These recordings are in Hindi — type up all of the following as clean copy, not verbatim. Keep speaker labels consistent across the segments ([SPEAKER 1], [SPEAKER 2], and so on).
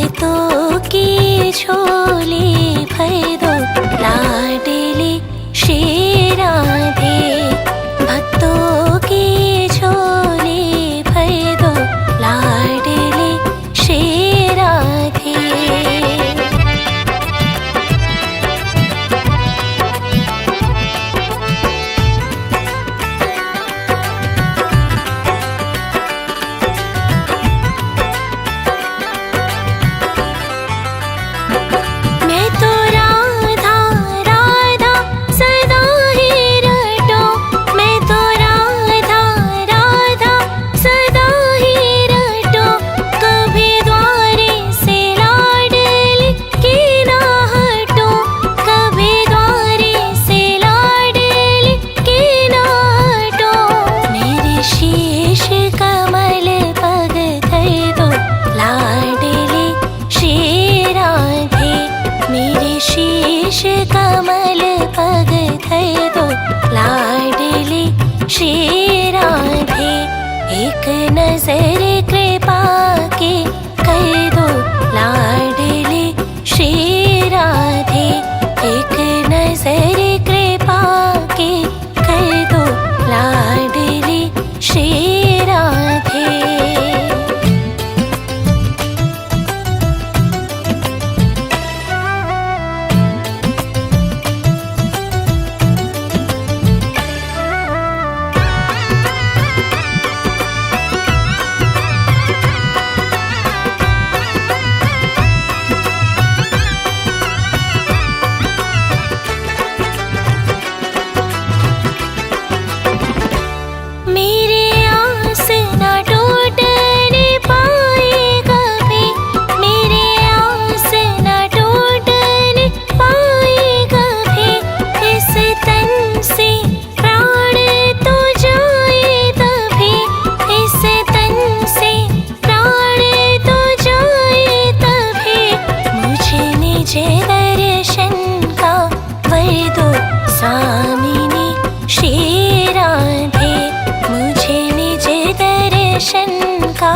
[SPEAKER 1] भक्तों की झोली भर दो लाडली श्री राधे। भक्तों की झोली भर दो लाडली श्री राधे। शीश कमल पग धर दो लाडली श्री राधे। एक नजर कृपा की कर दो लाडली श्री राधे। एक नजर कृपा की कर दो लाडली श्री राधे। स्वामिनी श्री राधे। मुझे निज दर्शन का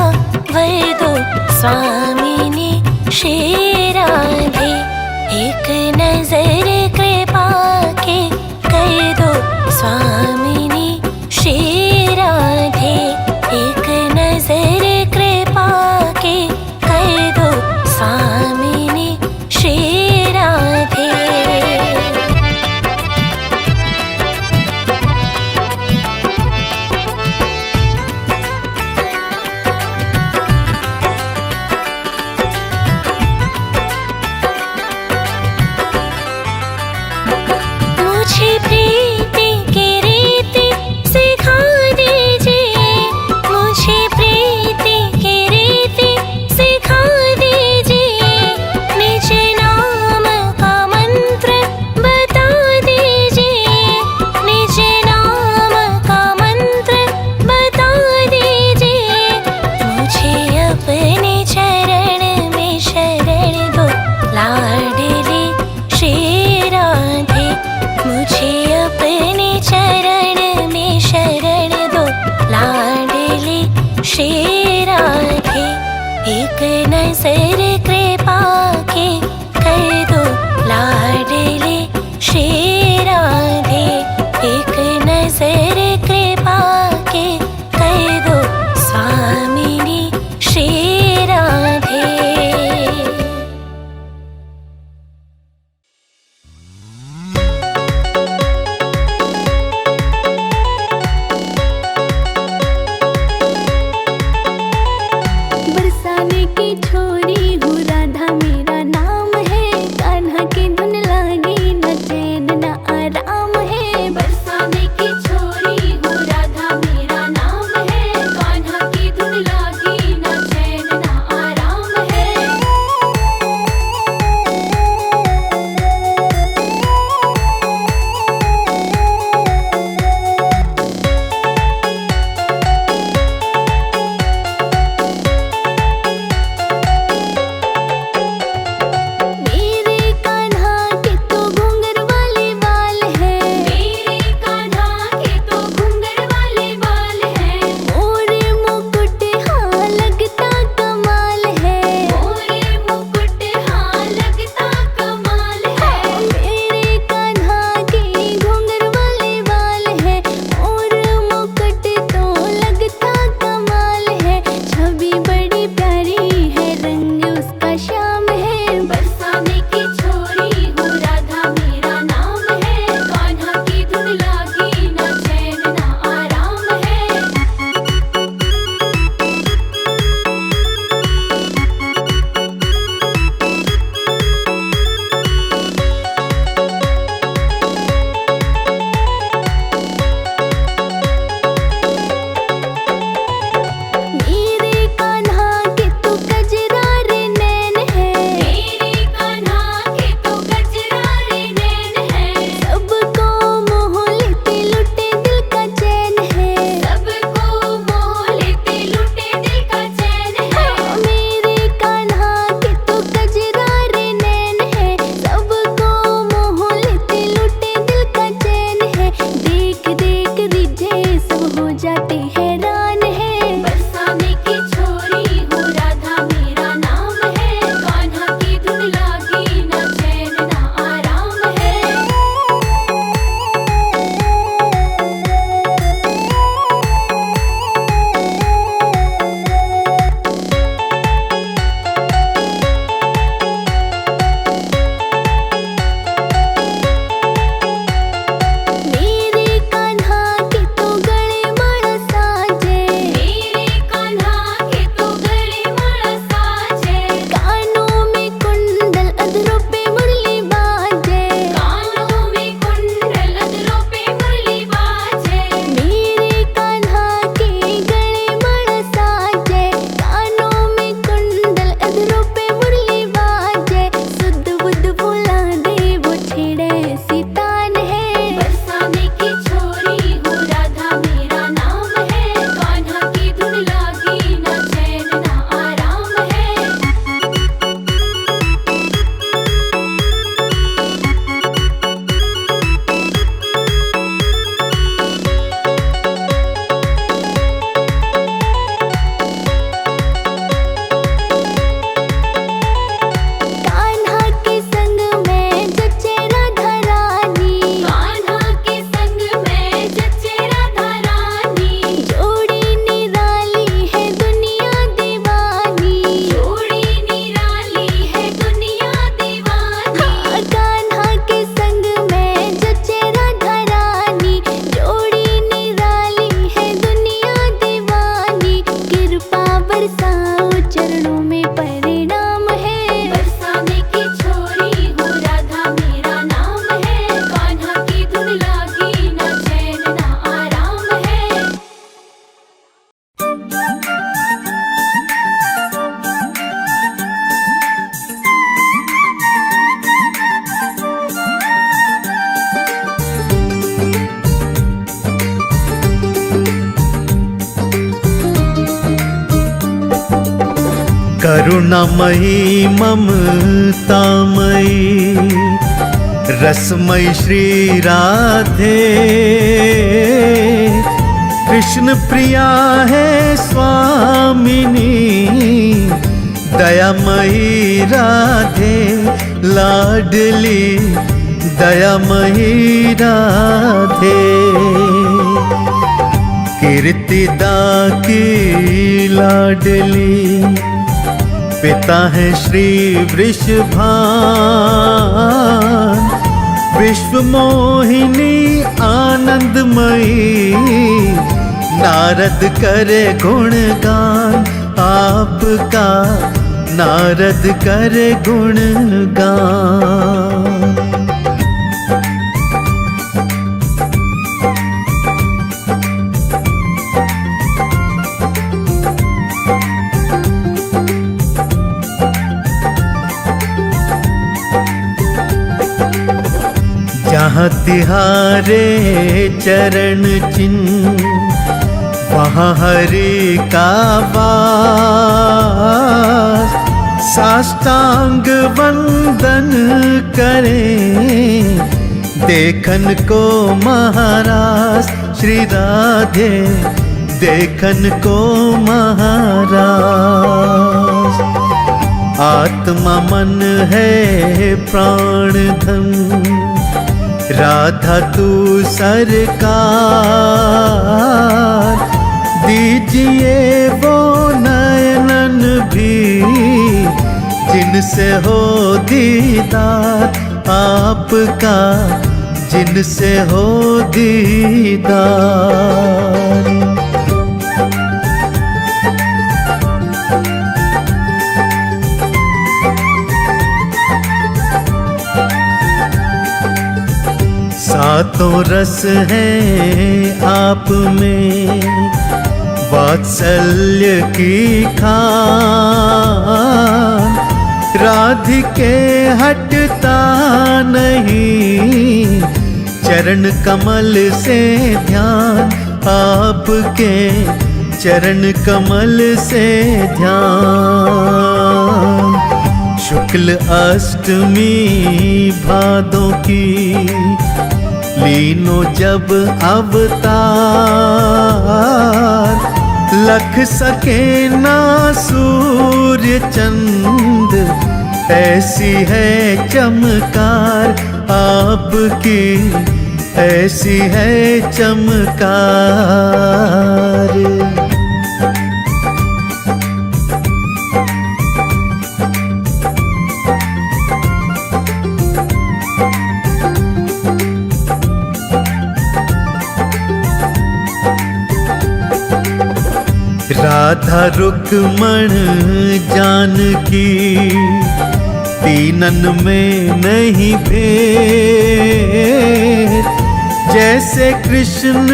[SPEAKER 1] वर दो स्वामिनी श्री राधे। एक नजर कृपा के कर दो स्वामिनी श्री राधे। एक नजर कृपा के कर दो स्वामिनी श्री राधे। मुझे प्रीति की रीति सिखा दीजिए। मुझे प्रीति की रीति सिखा दीजिए। निज नाम का मंत्र बता दीजिए। निज नाम का मंत्र बता दीजिए। मुझे अपने चरण में शरण दो लाडली श्री राधे। मुझे अपने चरण में शरण दो लाडली श्री राधे। एक नजर कृपा के कर दो लाडली श्री राधे। एक नजर कृपा के कर दो स्वामिनी श्री राधे।
[SPEAKER 2] बरसाने की छोरी हूँ करुणामयी ममतामयी रसमयी श्री राधे, कृष्ण प्रिया है स्वामिनी दयामयी राधे, लाडली दयामयी राधे। कीर्तिदा की लाडली पिता है श्री वृषभान, विश्व मोहिनी आनंदमयी नारद करे गुणगान आपका, नारद करे गुणगान। जहाँ तिहारे चरण चिन्ह वहाँ हरि का वास, साष्टांग वंदन करें देखन को महाराज श्री राधे, देखन को महाराज। आत्मा मन है प्राण धन राधा तू सरकार, दीजिए वो नयनन भी जिनसे हो दीदार आपका, जिनसे हो दीदार। सातों रस हैं आप में वात्सल्य की खान, राधिके हटता नहीं चरण कमल से ध्यान आपके, चरण कमल से ध्यान। शुक्ल अष्टमी भादों की लीनो जब अवतार, लख सके ना सूर्य चंद ऐसी है चमकार आपकी, ऐसी है चमकार। राधा रुक्मण जानकी तीनन में नहीं भेद, जैसे कृष्ण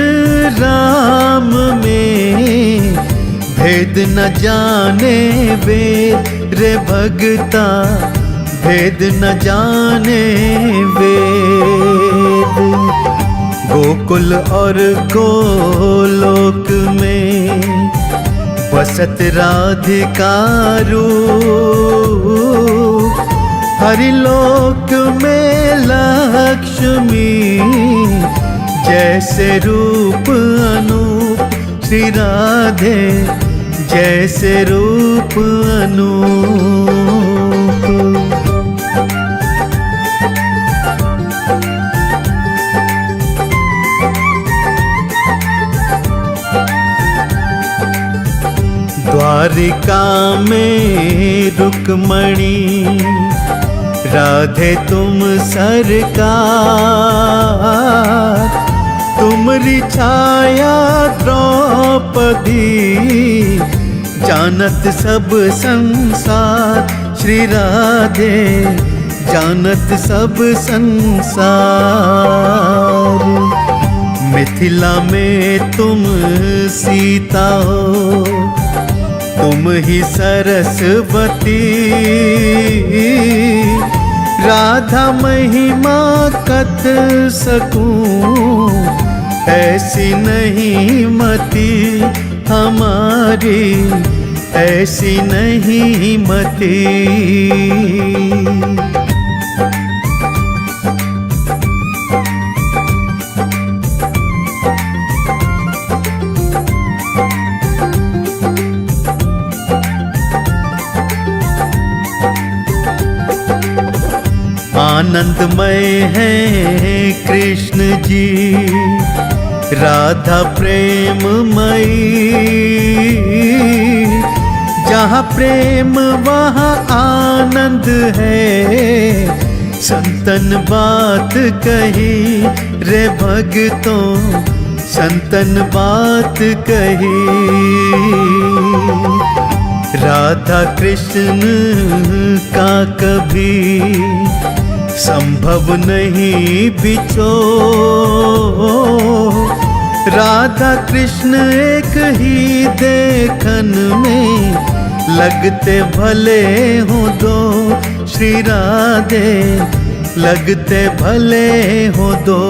[SPEAKER 2] राम में भेद न जाने वेद रे भगता, भेद न जाने वेद। गोकुल और गोलोक में बसत राधिका रूप, हरिलोक में लक्ष्मी जैसे रूप अनूप श्री राधे, जैसे रूप अनूप। द्वारिका में रुक्मणी राधे तुम सरकार, तुमरी छाया द्रौपदी जानत सब संसार श्री राधे, जानत सब संसार। मिथिला में तुम सीता हो, तुम ही सरस्वती, राधा महिमा कत सकूं ऐसी नहीं मति हमारी, ऐसी नहीं मति। आनंदमय है कृष्ण जी, राधा प्रेममयी। जहाँ प्रेम वहाँ आनंद है, संतन बात कही रे भगतों, संतन बात कही। राधा कृष्ण का कभी संभव नहीं बिछो, राधा कृष्ण एक ही देखन में लगते भले हो दो, श्री राधे लगते भले हो दो।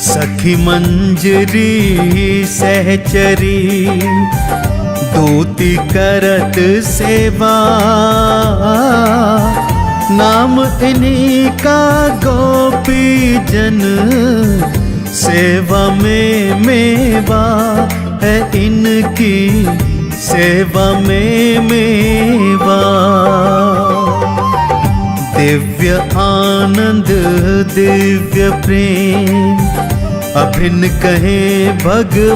[SPEAKER 2] सखी मंजरी सहचरी, दूती करत सेवा। नाम इन्हीं का गोपी जन, सेवा में मेवा है इनकी, सेवा में मेवा। दिव्य आनंद दिव्य प्रेम, अभिन्न कहे भगवान।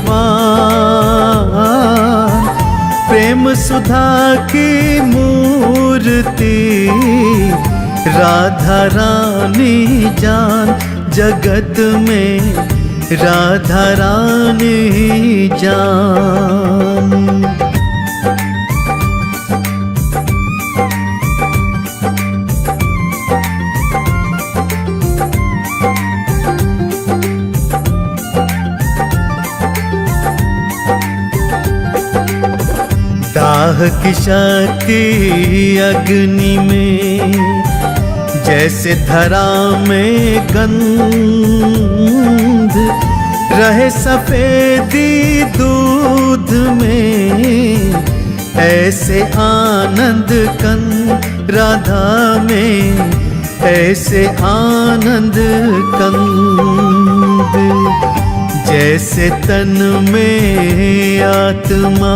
[SPEAKER 2] प्रेम सुधा की मूर्ति, राधा रानी जान जगत में, राधा रानी जान। दाह की शक्ति अग्नि में, जैसे धरा में गंध। रहे सफेदी दूध में, ऐसे आनंद कंद राधा में, ऐसे आनंद कंद। जैसे तन में आत्मा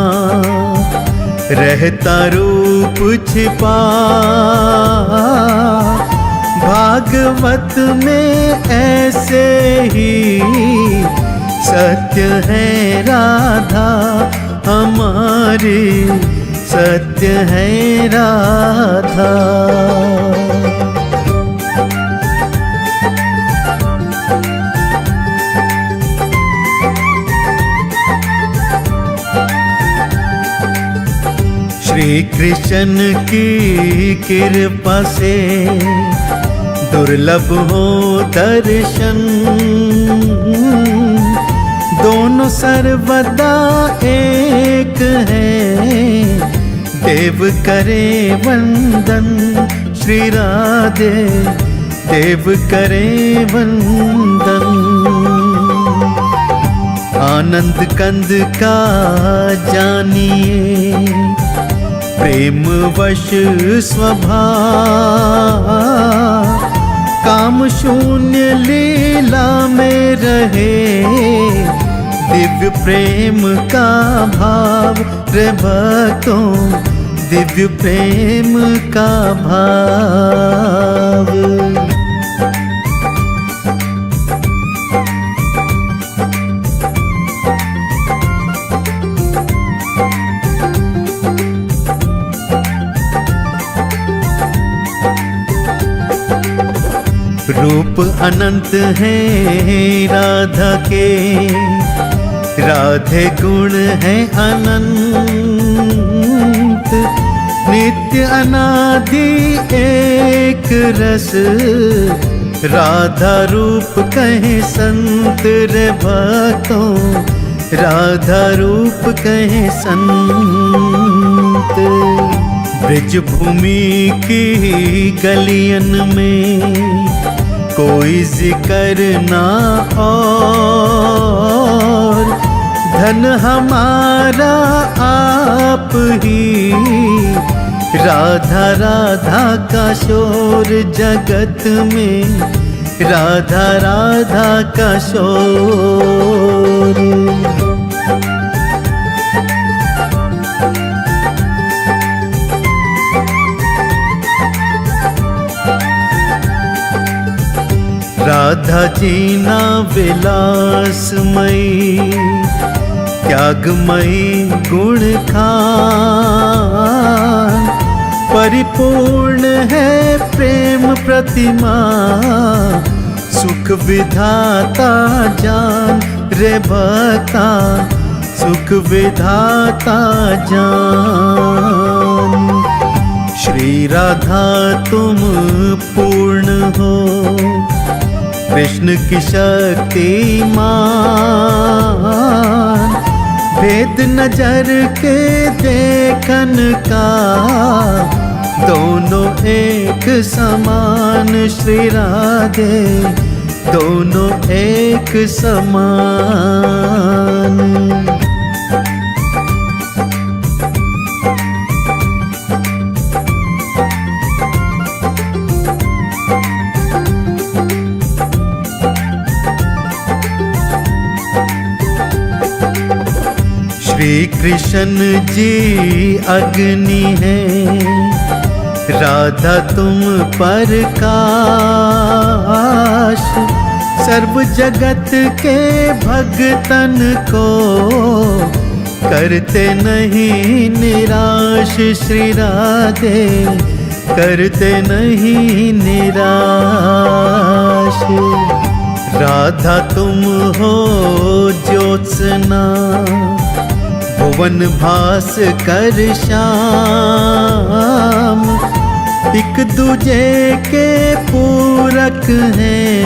[SPEAKER 2] रहता रूप छिपा, भागवत में ऐसे ही सत्य है राधा हमारी, सत्य है राधा। श्री कृष्ण की कृपा से दुर्लभ हो दर्शन, दोनों सर्वदा एक हैं। देव करे वंदन श्री राधे, देव करे वंदन। आनंद कंद का जानिए, प्रेम वश स्वभाव। काम शून्य लीला में रहे, दिव्य प्रेम का भाव रे भक्तों, दिव्य प्रेम का भाव। रूप अनंत है राधा के, राधे गुण है अनंत। नित्य अनादि एक रस, राधा रूप कहे संत रे भक्तों, राधा रूप कहे संत। ब्रज भूमि की गलियन में कोई जिक्र ना और, धन हमारा आप ही। राधा राधा का शोर जगत में, राधा राधा का शोर। राधा जीना विलासमयी, त्यागमयी गुण खान, परिपूर्ण है प्रेम प्रतिमा, सुख विधाता जान रे भक्ता, सुख विधाता जान। श्री राधा तुम पूर्ण हो, कृष्ण की शक्ति मान, भेद नजर के देखन का, दोनों एक समान श्री राधे, दोनों एक समान। श्री कृष्ण जी अग्नि है, राधा तुम प्रकाश, सर्व जगत के भगतन को करते नहीं निराश श्री राधे, करते नहीं निराश। राधा तुम हो ज्योत्सना, भुवन भास कर श्याम, एक दूजे के पूरक हैं,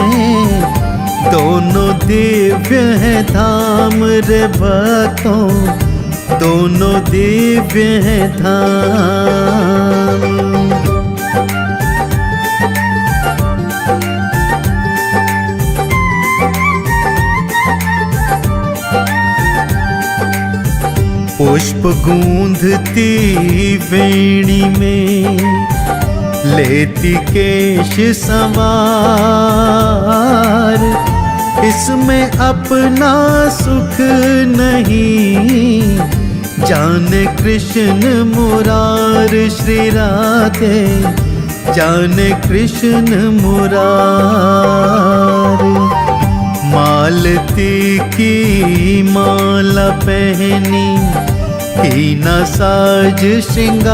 [SPEAKER 2] दोनों दिव्य हैं धाम रे भक्तों, दोनों दिव्य हैं धाम। पुष्प गूंधती वेणी में, लेती केश संवार, इसमें अपना सुख नहीं, जाने कृष्ण मुरार श्री राधे, जाने कृष्ण मुरार। मालती की माला पहनी, की न साज श्रृंगार,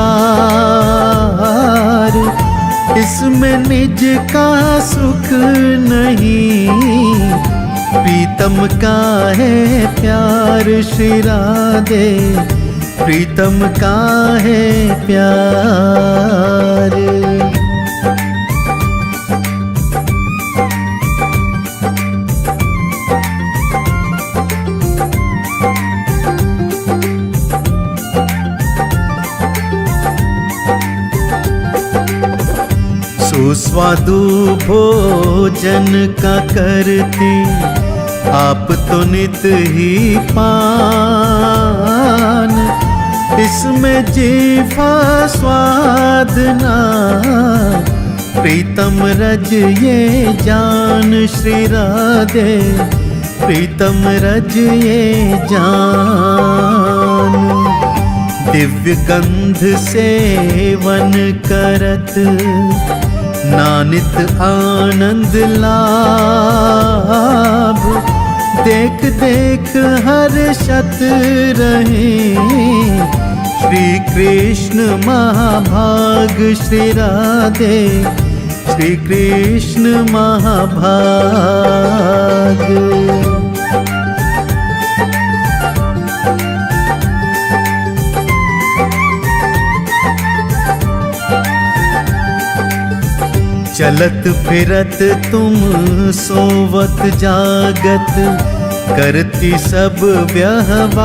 [SPEAKER 2] इसमें निज का सुख नहीं, प्रीतम का है प्यार श्री राधे, प्रीतम का है प्यार। सुस्वादु भोजन का करती, आप तो नित ही पान, इसमें जीवा स्वाद ना, प्रीतम रज ये जान श्री राधे, प्रीतम रज ये जान। दिव्य गंध सेवन करत, नानित आनंद लाभ, देख देख हर्षत रहे, श्री कृष्ण महाभाग श्री राधे, श्री कृष्ण महाभाग। चलत फिरत तुम सोवत जागत, करती सब व्यवहार,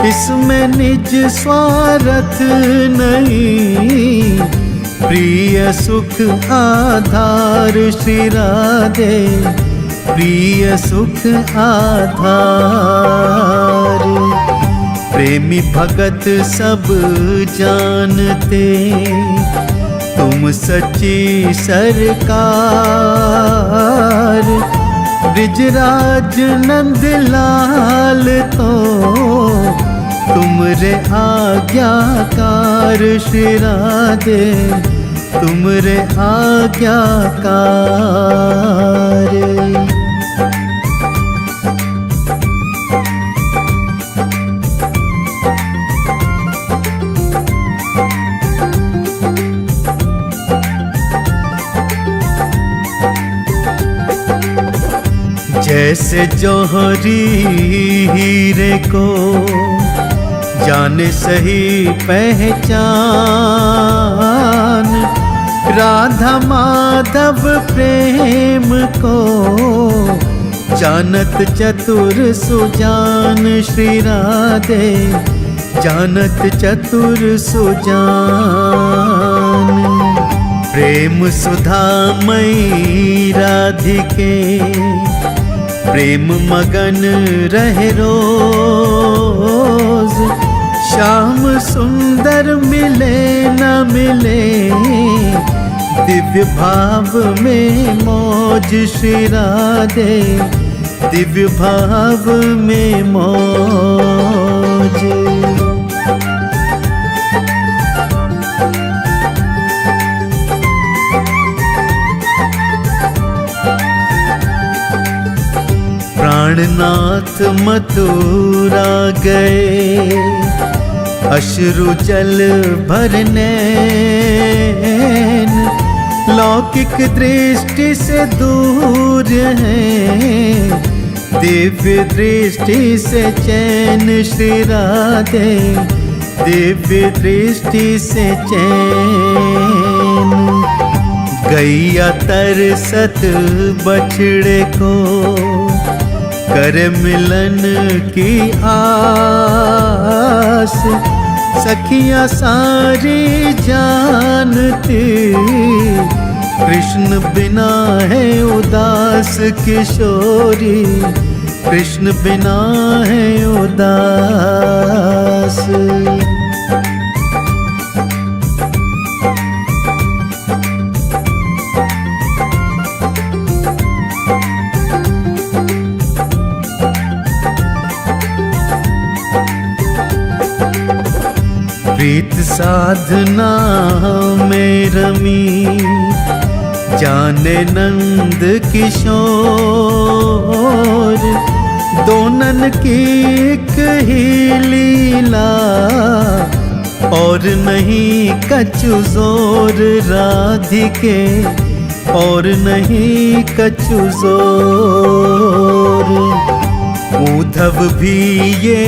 [SPEAKER 2] इसमें निज स्वार्थ नहीं, प्रिय सुख आधार श्री राधे, प्रिय सुख आधार। प्रेमी भगत सब जानते, तुम सच्ची सरकार। ब्रिजराज नंद लाल तो तुमरे आज्ञाकार श्री राधे, तुमरे आज्ञाकार। जैसे जौहरी हीरे को जाने सही पहचान, राधा माधव प्रेम को जानत चतुर सुजान श्री राधे, जानत चतुर सुजान। प्रेम सुधा मई राधिके, प्रेम मगन रहे रोज। श्याम सुंदर मिले न मिले, दिव्य भाव में मौज श्री राधे, दिव्य भाव में मौज। प्राणनाथ मथुरा गए, अश्रु जल भरने, लौकिक दृष्टि से दूर हैं, दिव्य दृष्टि से चैन श्री राधे, दिव्य दृष्टि से चैन। गैया तरसत बछड़े को, कर मिलन की आस। सखियां सारी जानती, कृष्ण बिना है उदास किशोरी, कृष्ण बिना है उदास। प्रीत साधना में रमी, जाने नंद किशोर। दोनन की एक ही लीला, और नहीं कछु जोर राधिके, और नहीं कछु जोर। उद्धव भी ये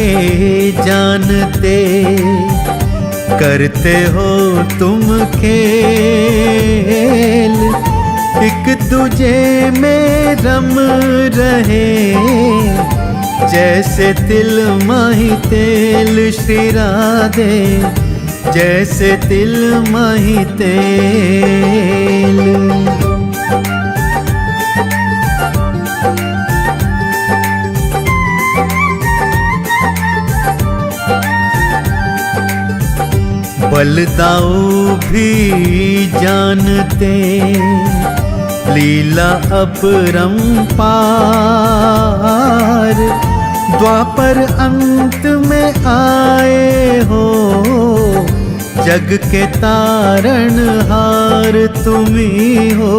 [SPEAKER 2] जानते, करते हो तुम खेल। एक दूजे में रम रहे, जैसे तिल माही तेल श्री राधे, जैसे तिल माही तेल। बलदाऊ भी जानते, लीला अपरंपार। द्वापर अंत में आए हो, जग के तारणहार तुम्ही हो,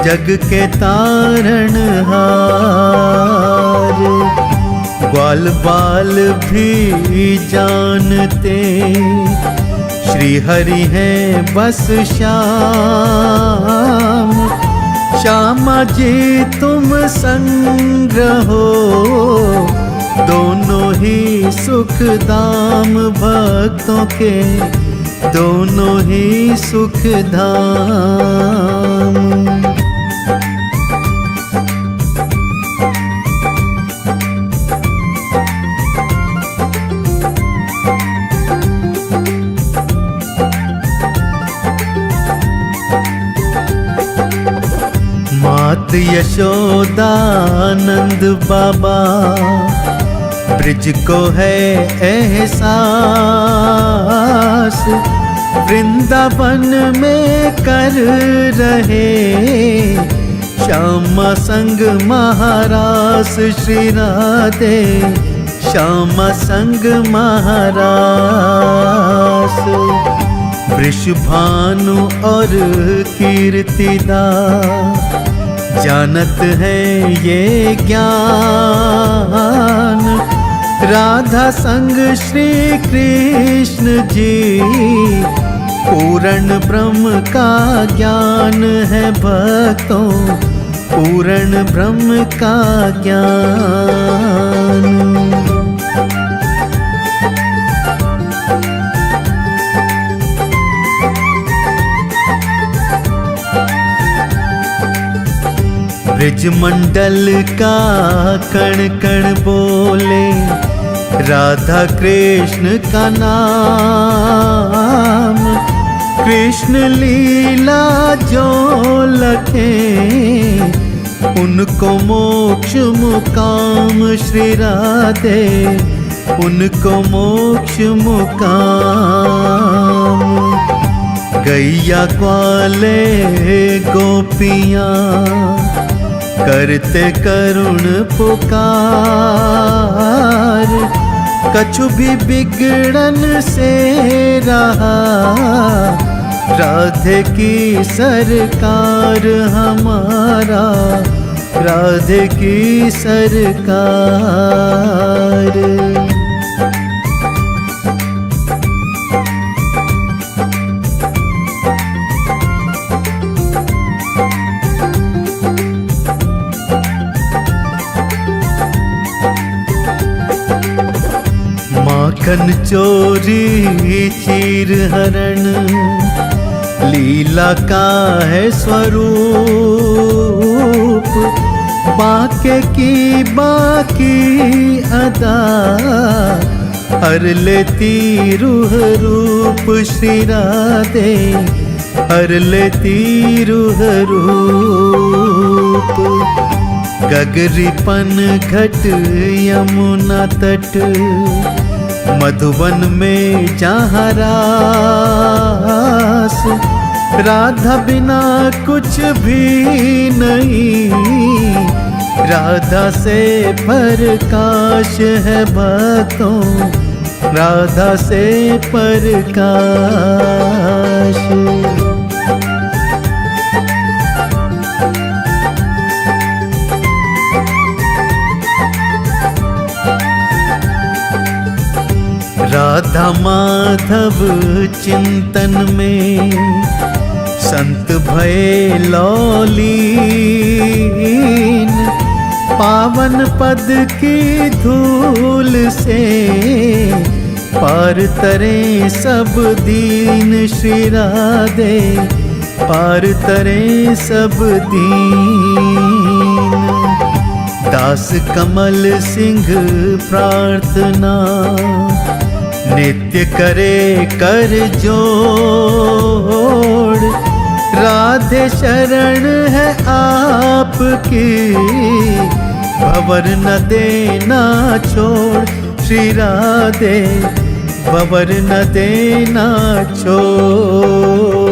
[SPEAKER 2] जग के तारणहार। ग्वाल बाल भी जानते, श्री हरि हैं बस श्याम। श्यामा जी तुम संग रहो, दोनों ही सुख धाम भक्तों के, दोनों ही सुख धाम। यशोदानंद बाबा ब्रिज को है एहसास, वृंदावन में कर रहे श्यामा संग महारास। श्री राधे श्यामा संग महारास। वृषभानु और कीर्तिदा जानत है ये ज्ञान, राधा संग श्री कृष्ण जी पूर्ण ब्रह्म का ज्ञान है भक्तों, पूर्ण ब्रह्म का ज्ञान। ब्रजमंडल का कण कण बोले राधा कृष्ण का नाम, कृष्ण लीला जो लखे उनको मोक्ष मुकाम। श्री राधे उनको मोक्ष मुकाम। गैया ग्वाले गोपियाँ करते करुण पुकार, कछु भी बिगड़न से रहा राधे की सरकार हमारा, राधे की सरकार। माखन चोरी चीर हरण लीला का है स्वरूप, बाके की बाकी अदा हर लेती रूह रूप। श्री राधे हर लेती रूह रूप। गगरीपन घट यमुना तट मधुबन में जहाँ रास, राधा बिना कुछ भी नहीं, राधा से प्रकाश है भक्तों, राधा से प्रकाश। राधा माधव चिंतन में संत भये लौलीन, पावन पद की धूल से पार तरे सब दीन। श्री राधे पार तरे सब दीन। दास कमल सिंह प्रार्थना नित्य करे कर जोड़, राधे शरण है आपकी भंवर न देना छोड़। श्री राधे भंवर न देना छोड़।